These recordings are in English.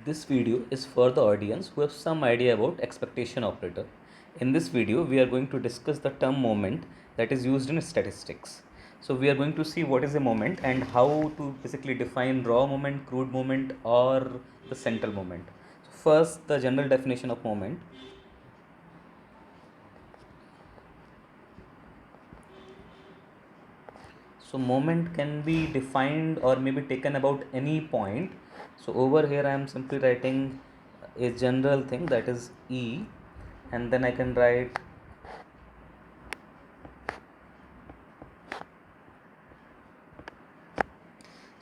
This video is for the audience who have some idea about expectation operator. In this video, we are going to discuss the term moment that is used in statistics. So we are going to see what is a moment and how to basically define raw moment, crude moment, or the central moment. So first, the general definition of moment. So moment can be defined or maybe taken about any point. So over here I am simply writing a general thing, that is E, and then I can write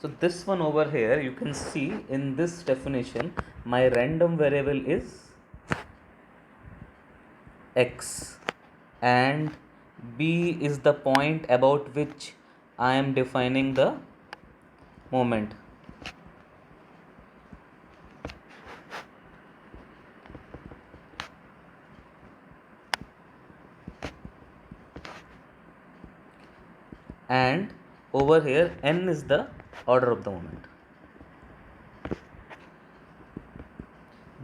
so this one over here. You can see in this definition my random variable is x and B is the point about which I am defining the moment. And over here n is the order of the moment.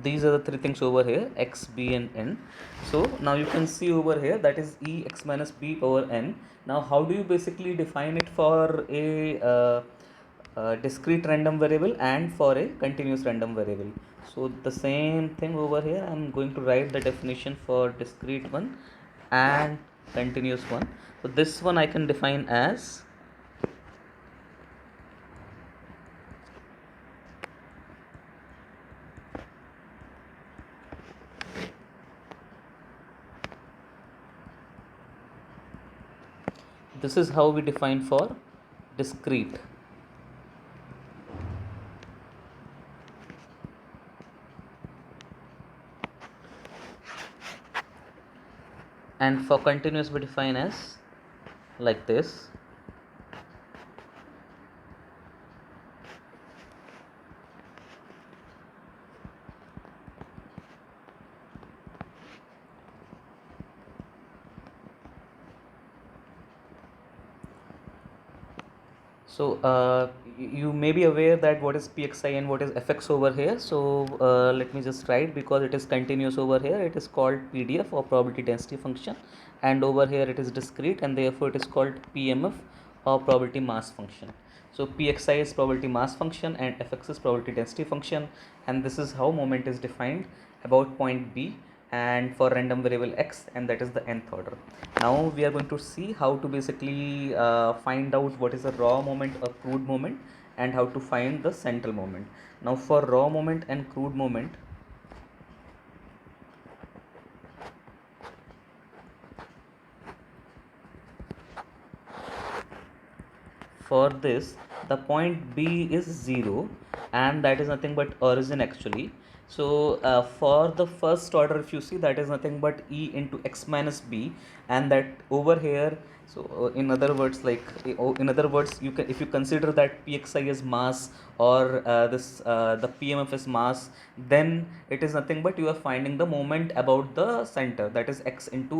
These are the three things over here, x, b and n. So now you can see over here that is E x minus b over n. Now how do you basically define it for a discrete random variable and for a continuous random variable? So the same thing over here, I am going to write the definition for discrete one and continuous one. So this one I can define as this is how we define for discrete. And for continuous we define as like this. So you may be aware that what is pxi and what is fx over here. So let me just write, because it is continuous over here, it is called pdf or probability density function, and over here it is discrete and therefore it is called pmf or probability mass function. So pxi is probability mass function and fx is probability density function, and this is how moment is defined about point b and for random variable x, and that is the nth order. Now we are going to see how to basically find out what is a raw moment or crude moment and how to find the central moment. Now for raw moment and crude moment, for this the point B is 0 and that is nothing but origin actually. So for the first order, if you see, that is nothing but E into x minus b, and that over here, so in other words, like in other words, you can, if you consider that pxi is mass or this the pmf is mass, then it is nothing but you are finding the moment about the center, that is x into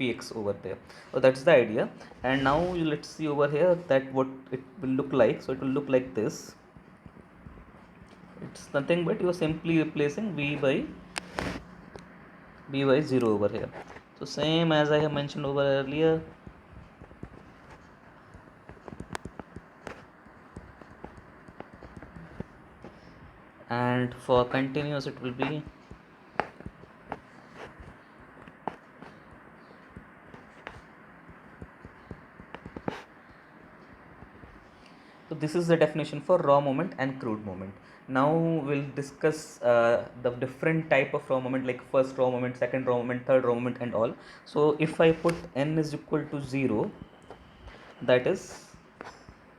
px over there. So that's the idea. And now let's see over here that what it will look like. So it will look like this. It's nothing but you are simply replacing b by 0 over here. So same as I have mentioned over earlier. And for continuous it will be so this is the definition for raw moment and crude moment. Now we'll discuss the different type of raw moment, like first raw moment, second raw moment, third raw moment and all. So if I put n is equal to 0, that is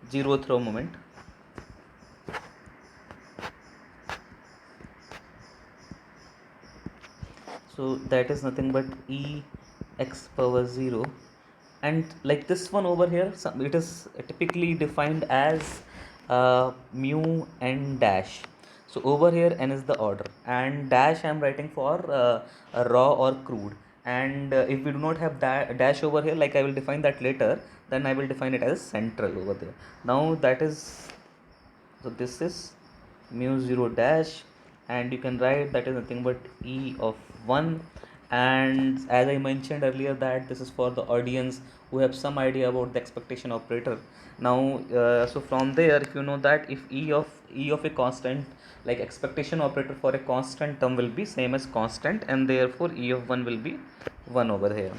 0th raw moment. So that is nothing but e x power 0, and like this one over here, it is typically defined as mu n dash. So over here n is the order and dash I am writing for a raw or crude, and if we do not have that dash over here, like I will define that later, then I will define it as central over there. Now that is, so this is mu 0 dash and you can write that is nothing but E of 1. And as I mentioned earlier, that this is for the audience who have some idea about the expectation operator. Now so from there, if you know that if e of a constant, like expectation operator for a constant term will be same as constant, and therefore E of 1 will be 1 over here.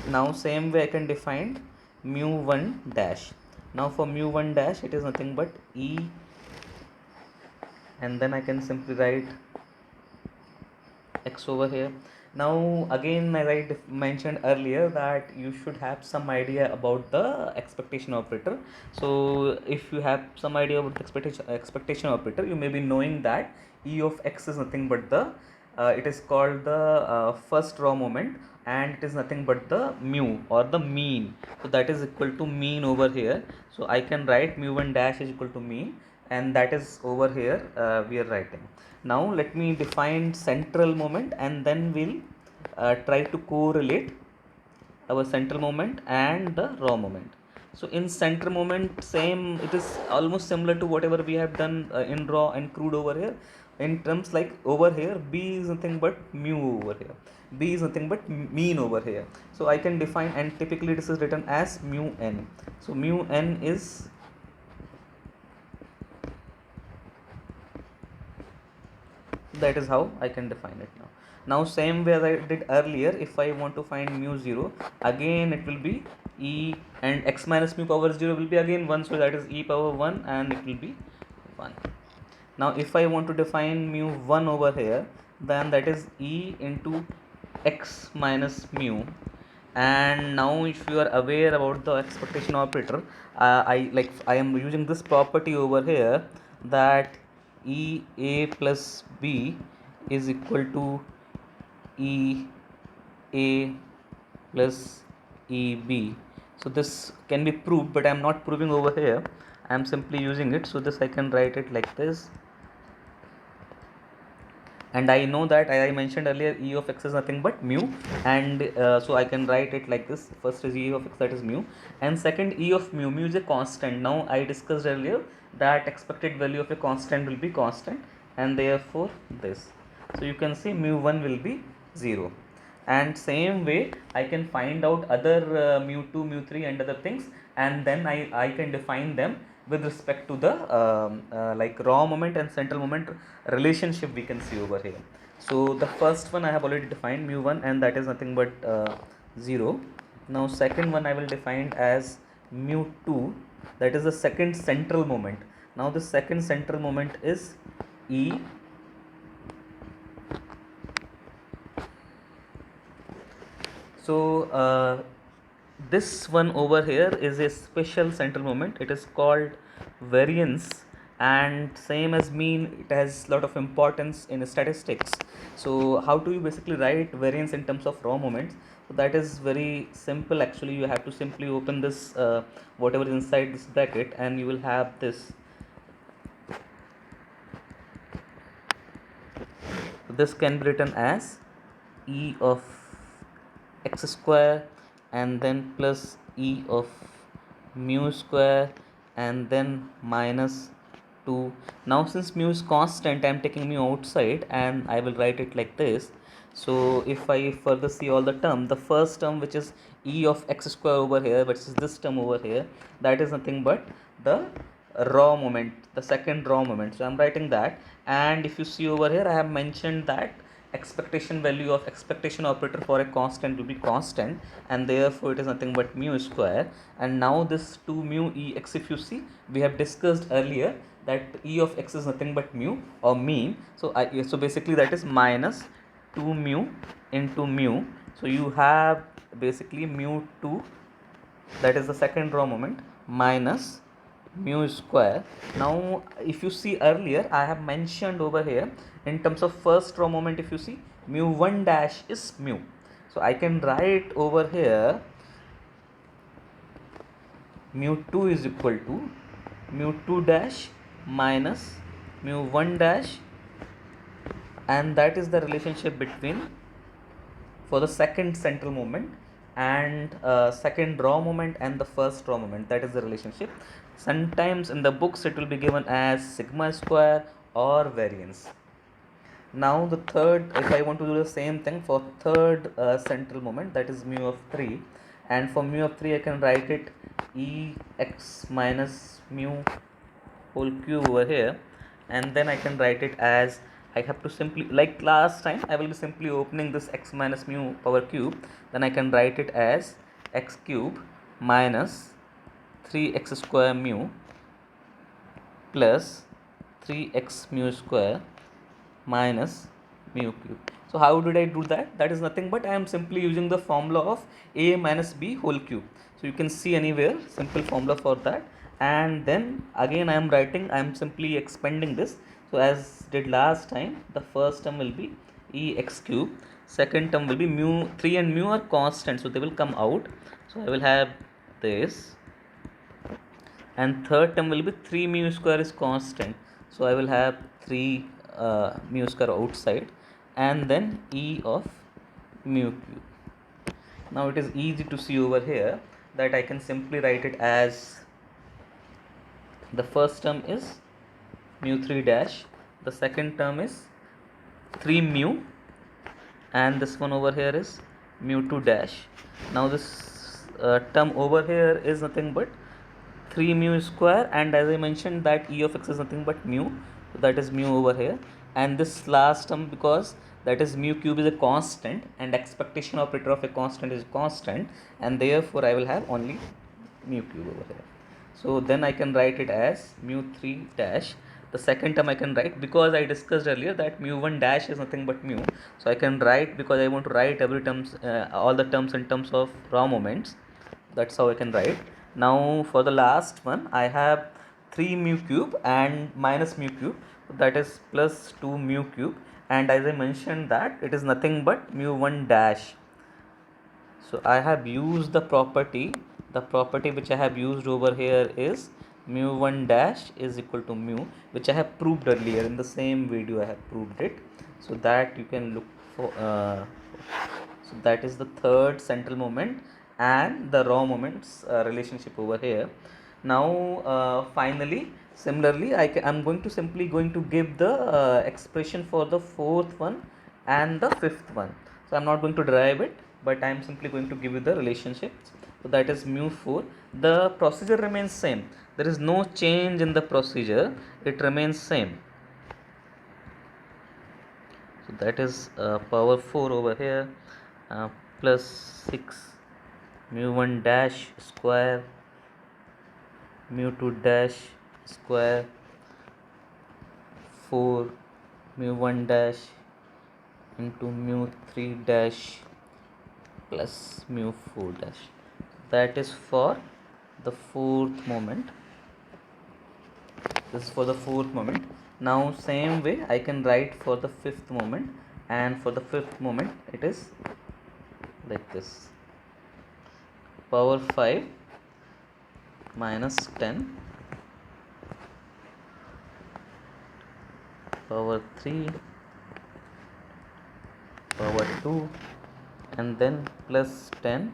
Now same way I can define mu 1 dash. Now for mu 1 dash, it is nothing but E, and then I can simply write x over here. Now again, as I mentioned earlier, that you should have some idea about the expectation operator. So if you have some idea about the expectation operator, you may be knowing that E of x is nothing but the it is called the first raw moment, and it is nothing but the mu or the mean. So that is equal to mean over here. So I can write mu 1 dash is equal to mean, and that is over here we are writing. Now let me define central moment, and then we'll try to correlate our central moment and the raw moment. So in center moment, same, it is almost similar to whatever we have done in raw and crude over here. In terms like over here, B is nothing but mu over here, B is nothing but mean over here. So I can define, and typically this is written as mu n. So mu n is, that is how I can define it now. Now same way as I did earlier, if I want to find mu 0, again it will be e, and x minus mu power 0 will be again 1, so that is e power 1, and it will be 1. Now if I want to define mu 1 over here, then that is e into x minus mu. And now if you are aware about the expectation operator, I am using this property over here, that E a plus b is equal to E a plus E b. So this can be proved, but I am not proving over here, I am simply using it. So this I can write it like this, and I know that, as I mentioned earlier, E of x is nothing but mu, and so I can write it like this. First is E of x, that is mu, and second E of mu. Mu is a constant. Now I discussed earlier that expected value of a constant will be constant, and therefore this. So you can see mu 1 will be 0. And same way I can find out other mu 2, mu 3 and other things, and then I can define them with respect to the like raw moment and central moment relationship we can see over here. So the first one I have already defined mu 1, and that is nothing but 0. Now second one I will define as mu 2, that is the second central moment. Now the second central moment is E. So this one over here is a special central moment. It is called variance, and same as mean, it has lot of importance in statistics. So how do you basically write variance in terms of raw moments? So that is very simple actually. You have to simply open this whatever is inside this bracket, and you will have this. So this can be written as E of x square, and then plus E of mu square, and then minus 2. Now since mu is constant, I am taking mu outside, and I will write it like this. So if I further see all the term, the first term, which is E of x square over here, which is this term over here, that is nothing but the raw moment, the second raw moment. So I am writing that. And if you see over here, I have mentioned that expectation value of expectation operator for a constant will be constant, and therefore it is nothing but mu square. And now this 2 mu E x, if you see, we have discussed earlier that E of x is nothing but mu or mean. So so basically that is minus 2 mu into mu. So you have basically mu 2, that is the second raw moment, minus mu square. Now if you see earlier, I have mentioned over here in terms of first raw moment, if you see, mu 1 dash is mu. So I can write over here mu 2 is equal to mu 2 dash minus mu 1 dash, and that is the relationship between, for the second central moment, and second raw moment and the first raw moment. That is the relationship. Sometimes in the books it will be given as sigma square or variance. Now the third, if I want to do the same thing for third central moment, that is mu of 3, and for mu of 3 I can write it e x minus mu whole cube over here, and then I can write it as, I have to simply, like last time, I will be simply opening this x minus mu power cube, then I can write it as x cube minus 3x square mu plus 3x mu square minus mu cube. So how did I do that? That is nothing but I am simply using the formula of a minus b whole cube. So you can see anywhere simple formula for that, and then again I am writing, I am simply expanding this. So as did last time, the first term will be e x cube, second term will be mu, 3 and mu are constant, so they will come out. So I will have this, and third term will be 3 mu square is constant, so I will have 3 mu square outside, and then e of mu cube. Now it is easy to see over here that I can simply write it as, the first term is mu 3 dash, the second term is 3 mu, and this one over here is mu 2 dash. Now this term over here is nothing but 3 mu square, and as I mentioned that e of x is nothing but mu, so that is mu over here, and this last term, because that is mu cube is a constant and expectation operator of a constant is constant, and therefore I will have only mu cube over here. So then I can write it as mu 3 dash. The second term I can write, because I discussed earlier that mu 1 dash is nothing but mu, so I can write, because I want to write every terms, all the terms in terms of raw moments, that's how I can write. Now for the last one I have 3 mu cube and minus mu cube, that is plus 2 mu cube, and as I mentioned that it is nothing but mu 1 dash. So I have used the property which I have used over here is mu 1 dash is equal to mu, which I have proved earlier in the same video. I have proved it, so that you can look for so that is the third central moment and the raw moments relationship over here. Now finally, similarly I'm going to simply give the expression for the fourth one and the fifth one. So I'm not going to derive it, but I'm simply going to give you the relationships. So that is mu 4. The procedure remains same. There is no change in the procedure. It remains same. So that is power 4 over here, plus 6 mu 1 dash square mu 2 dash square 4 mu 1 dash into mu 3 dash plus mu 4 dash. That is for the fourth moment. This is for the fourth moment. Now same way I can write for the fifth moment, and for the fifth moment it is like this: power 5 minus 10 power 3 power 2, and then plus 10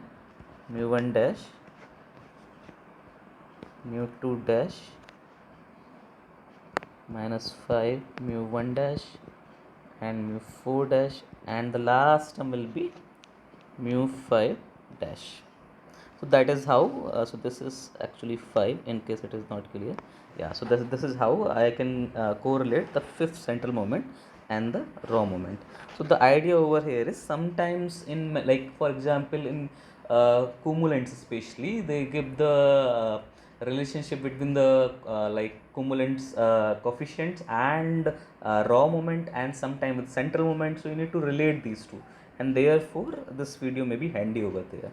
mu 1 dash mu 2 dash minus 5 mu 1 dash and mu 4 dash, and the last term will be mu 5 dash. So that is how so this is actually 5 in case it is not clear. Yeah, so this is how I can correlate the fifth central moment and the raw moment. So the idea over here is, sometimes in, like for example in cumulants especially, they give the relationship between the like cumulants coefficients and raw moment, and sometime with central moment, so you need to relate these two, and therefore this video may be handy over there.